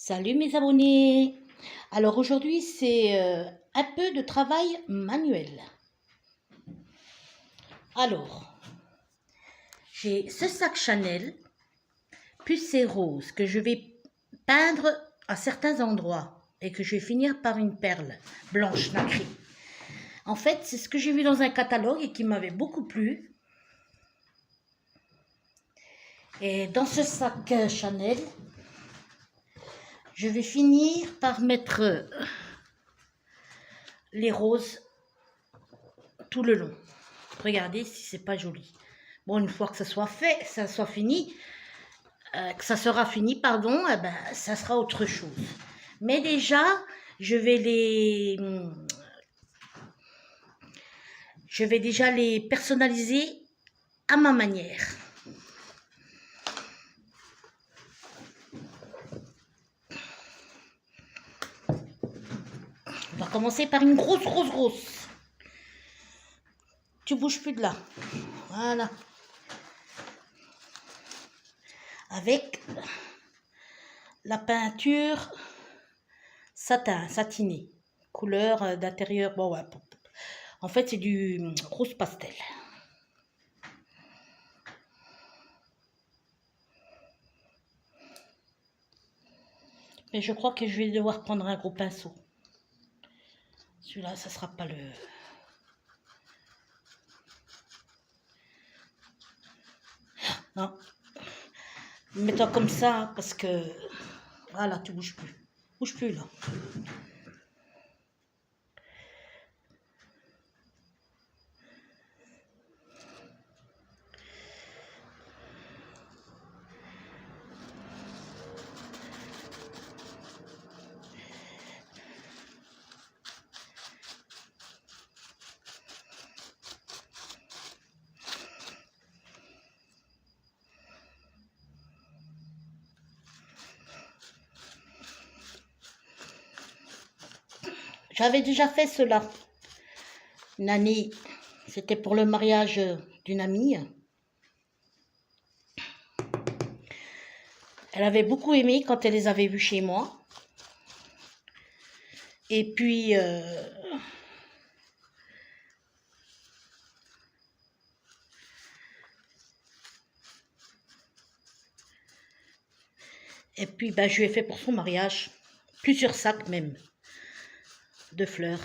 Salut mes abonnés. Alors aujourd'hui c'est un peu de travail manuel. Alors j'ai ce sac Chanel pucé rose que je vais peindre à certains endroits et que je vais finir par une perle blanche nacrée. En fait c'est ce que j'ai vu dans un catalogue et qui m'avait beaucoup plu. Et dans ce sac Chanel je vais finir par mettre les roses tout le long. Regardez si c'est pas joli. Bon, une fois que ça soit fait, ça soit fini, que ça sera fini, pardon, ben, ça sera autre chose. Mais déjà, je vais déjà les personnaliser à ma manière. On va commencer par une grosse. Tu bouges plus de là. Voilà. Avec la peinture satinée. Couleur d'intérieur. Bon, ouais. En fait, c'est du rose pastel. Mais je crois que je vais devoir prendre un gros pinceau. Celui-là, ça sera pas le... Non. Mets-toi comme ça, parce que... Voilà, tu bouges plus. Bouge plus, là. J'avais déjà fait cela. Une année, c'était pour le mariage d'une amie. Elle avait beaucoup aimé quand elle les avait vus chez moi. Et puis, ben, je lui ai fait pour son mariage plusieurs sacs même de fleurs.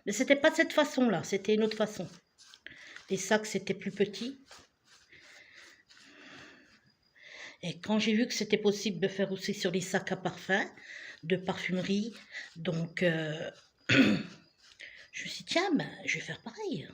Mais c'était pas de cette façon-là, c'était une autre façon. Les sacs, c'était plus petit. Et quand j'ai vu que c'était possible de faire aussi sur les sacs à parfum, de parfumerie, donc je me suis dit, tiens, ben, je vais faire pareil.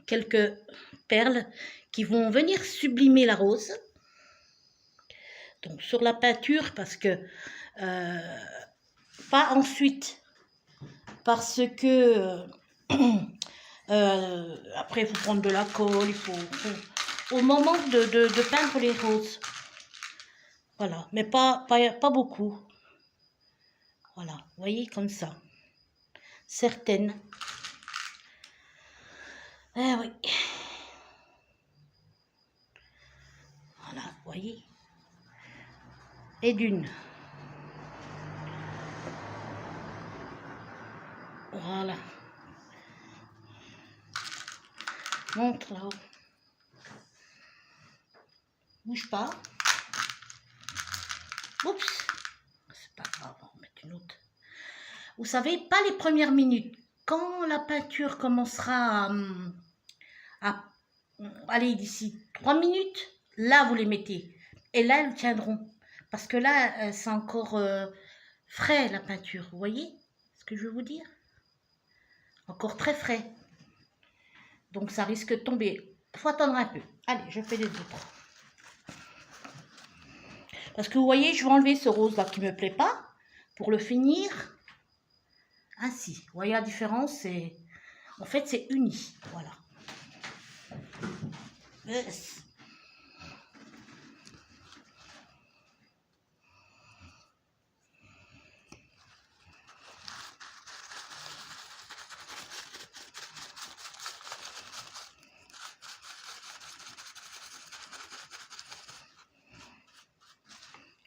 Quelques perles qui vont venir sublimer la rose. Donc sur la peinture, parce que pas ensuite, parce que après il faut prendre de la colle, il faut au moment de peindre les roses. Voilà, mais pas beaucoup. Voilà, vous voyez, comme ça. Certaines. Ah oui. Voilà, vous voyez. Et d'une. Voilà. Montre là-haut. Bouge pas. Oups. C'est pas grave, on va mettre une autre. Vous savez, pas les premières minutes. Quand la peinture commencera à aller d'ici 3 minutes, là vous les mettez. Et là elles tiendront. Parce que là, c'est encore frais la peinture. Vous voyez ce que je veux vous dire? Encore très frais. Donc ça risque de tomber. Il faut attendre un peu. Allez, je fais les autres. Parce que vous voyez, je vais enlever ce rose-là qui ne me plaît pas pour le finir ainsi. Vous voyez la différence, c'est... En fait, c'est uni. Voilà. Yes.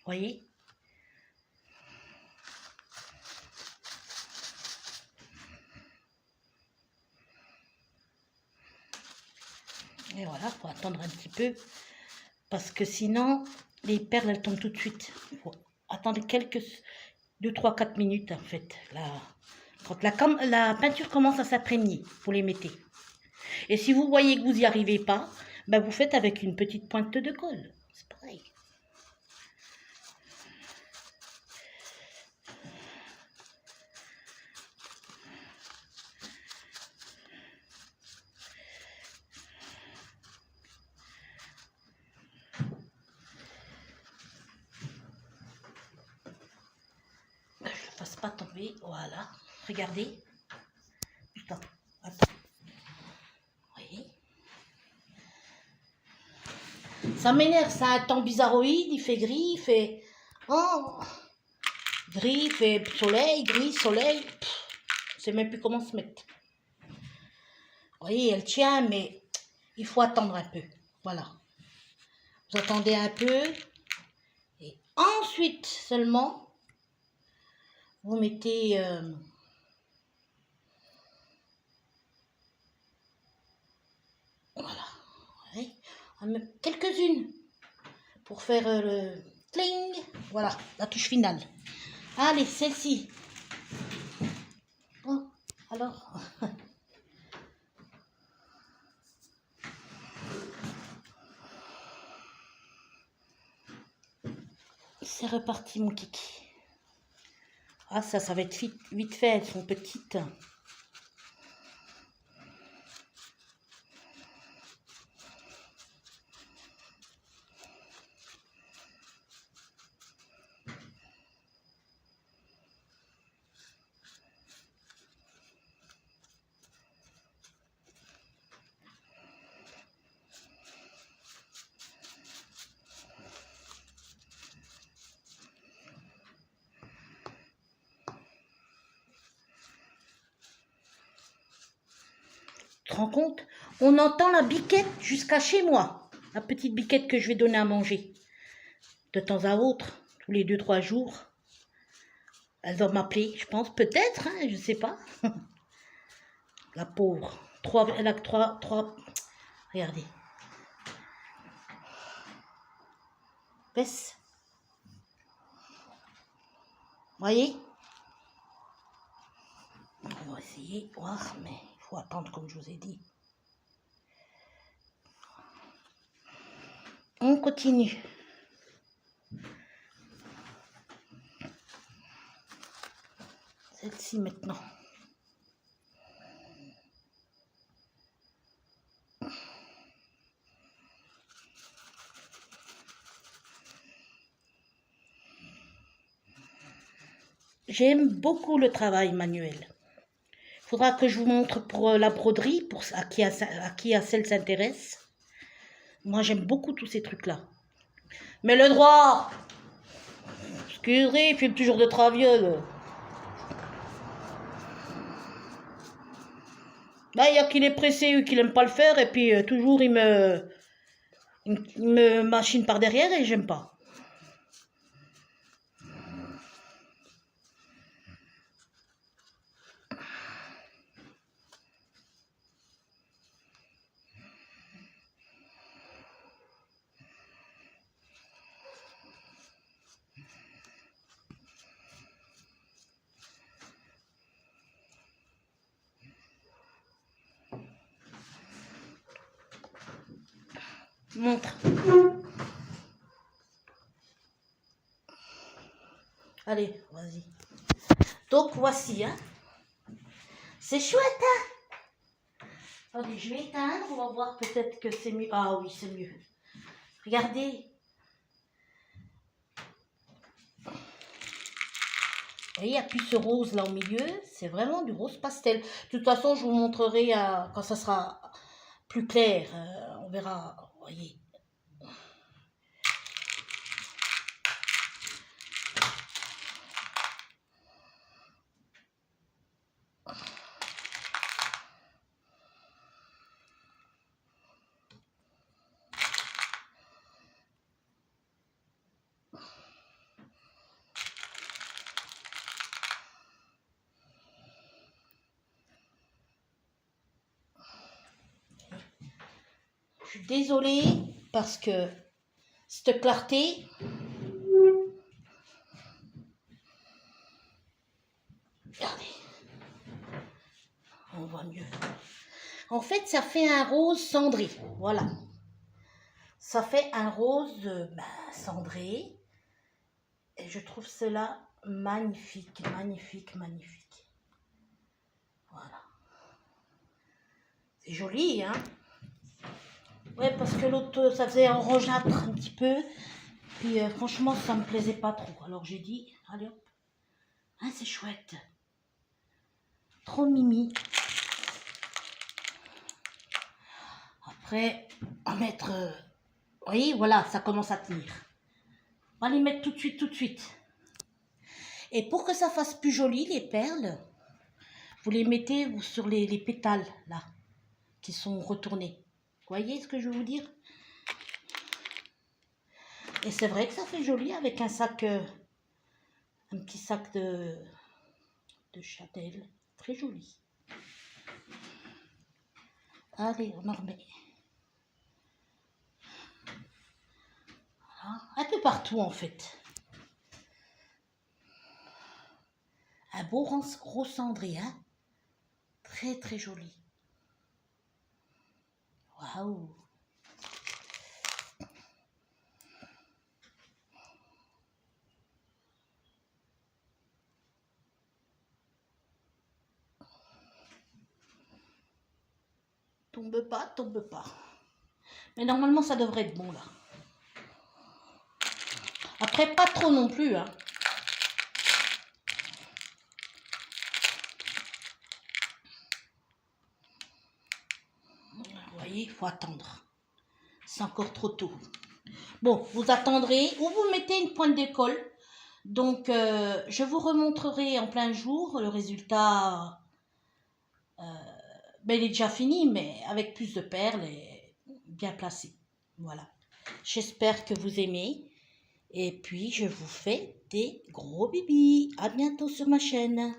Voyez? Et voilà, faut attendre un petit peu parce que sinon les perles elles tombent tout de suite. Il faut attendre quelques 2, 3, 4 minutes en fait. Là, quand la peinture commence à s'imprégner, vous les mettez. Et si vous voyez que vous n'y arrivez pas, ben vous faites avec une petite pointe de colle. C'est pareil. Je ne le fasse pas tomber. Voilà. Regardez. Attends. Attends. Vous voyez? Ça m'énerve, ça a un temps bizarroïde, il fait gris, il fait... Oh, gris, il fait soleil, gris, soleil. Je ne sais même plus comment se mettre. Vous voyez, elle tient, mais il faut attendre un peu. Voilà. Vous attendez un peu. Et ensuite seulement, vous mettez... voilà. Ouais. Quelques-unes pour faire le cling. Voilà, la touche finale. Allez, celle-ci. Oh, alors. C'est reparti, mon kiki. Ah, ça va être vite fait, elles sont petites. Tu te rends compte? On entend la biquette jusqu'à chez moi. La petite biquette que je vais donner à manger. De temps à autre, tous les 2-3 jours. Elle doit m'appeler, je pense. Peut-être, hein, je ne sais pas. La pauvre. Elle a trois... Regardez. Baisse. Voyez? On va essayer de voir, mais il faut attendre comme je vous ai dit. On continue. Celle-ci maintenant. J'aime beaucoup le travail manuel. Il faudra que je vous montre pour la broderie, pour à qui celle s'intéresse. Moi, j'aime beaucoup tous ces trucs-là. Mais le droit, excusez, il filme toujours de traviole. Bah, il y a qu'il est pressé ou qu'il n'aime pas le faire, et puis toujours il me machine par derrière et j'aime pas. Montre. Allez, vas-y. Donc, voici, hein. C'est chouette, hein. Attendez, je vais éteindre, on va voir peut-être que c'est mieux. Ah oui, c'est mieux. Regardez. voyez, il n'y a plus ce rose là au milieu, c'est vraiment du rose pastel. De toute façon, je vous montrerai quand ça sera plus clair, on verra, vous voyez. Je suis désolée parce que cette clarté, regardez, on voit mieux. En fait, ça fait un rose cendré, voilà. Ça fait un rose cendré. Et je trouve cela magnifique, magnifique, magnifique. Voilà. C'est joli, hein? Ouais, parce que l'autre, ça faisait orangeâtre un petit peu. Puis franchement, ça me plaisait pas trop. Alors j'ai dit, allez hop. Hein, c'est chouette. Trop mimi. Après, on va mettre... vous voyez, voilà, ça commence à tenir. On va les mettre tout de suite, tout de suite. Et pour que ça fasse plus joli, les perles, vous les mettez sur les pétales, là, qui sont retournés. Vous voyez ce que je veux vous dire? Et c'est vrai que ça fait joli avec un sac, un petit sac de chatelle. Très joli. Allez, on en remet. Voilà. Un peu partout, en fait. Un beau rose cendré, hein? Très, très joli. Waouh! Tombe pas, tombe pas. Mais normalement, ça devrait être bon, là. Après, pas trop non plus, hein. Vous voyez, il faut attendre. C'est encore trop tôt. Bon, vous attendrez ou vous mettez une pointe de colle. Donc, je vous remontrerai en plein jour le résultat. Ben, il est déjà fini, mais avec plus de perles et bien placé. Voilà. J'espère que vous aimez. Et puis, je vous fais des gros bibis. À bientôt sur ma chaîne.